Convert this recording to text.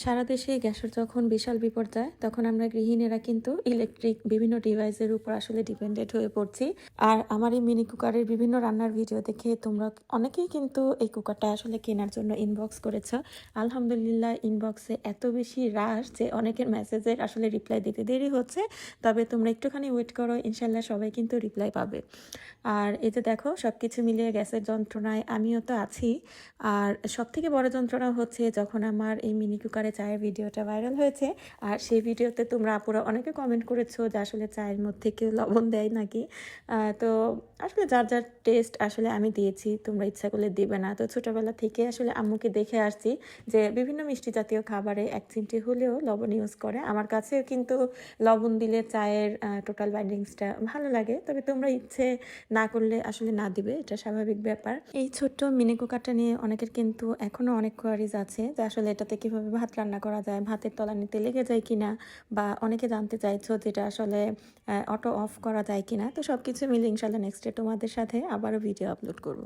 সারা দেশে গ্যাসের যখন বিশাল বিপর্যয় তখন আমরা গৃহিণীরা কিন্তু ইলেকট্রিক বিভিন্ন ডিভাইসের উপর আসলে ডিপেন্ডেন্ট হয়ে পড়ছি। আর আমার এই মিনি কুকারের বিভিন্ন রান্নার ভিডিও দেখে তোমরা অনেকেই কিন্তু এই কুকারটা আসলে কেনার জন্য ইনবক্স করেছো। আলহামদুলিল্লাহ, ইনবক্সে এত বেশি রাশ যে অনেকের মেসেজের আসলে রিপ্লাই দিতে দেরি হচ্ছে। তবে তোমরা একটুখানি ওয়েট করো, ইনশাল্লাহ সবাই কিন্তু রিপ্লাই পাবে। আর এই যে দেখো, সব কিছু মিলিয়ে গ্যাসের যন্ত্রণায় আমিও তো আছি। আর সবথেকে বড় যন্ত্রণা হচ্ছে যখন আমার এই মিনি কুকারে চায়ের ভিডিওটা ভাইরাল হয়েছে। আর সেই ভিডিওতে তোমরা আপুরা অনেকে কমেন্ট করেছো যে আসলে চায়ের মধ্যে কেউ লবণ দেয় নাকি। তো আসলে যার যার টেস্ট আসলে আমি দিয়েছি, তোমরা ইচ্ছা করলে দিবে না। তো ছোটোবেলা থেকে আসলে আম্মুকে দেখে আসছি যে বিভিন্ন মিষ্টি জাতীয় খাবারে এক চিমটি হলেও লবণ ইউজ করে। আমার কাছেও কিন্তু লবণ দিলে চায়ের টোটাল বাইন্ডিংসটা ভালো লাগে। তবে তোমরা ইচ্ছে না করলে আসলে না দিবে, এটা স্বাভাবিক ব্যাপার। এই ছোট্ট মিনি কুকারটা নিয়ে অনেকের কিন্তু এখনো অনেক কোয়ারিজ আছে যে আসলে এটাতে কিভাবে ভাত রান্না করা যায়, ভাতের তলানিতে লেগে যায় কিনা, বা অনেকে জানতে চাইছো যেটা আসলে অটো অফ করা যায় কিনা। তো সবকিছু মিলে ইনশাল্লাহ নেক্সট ডে তোমাদের সাথে আবারও ভিডিও আপলোড করব।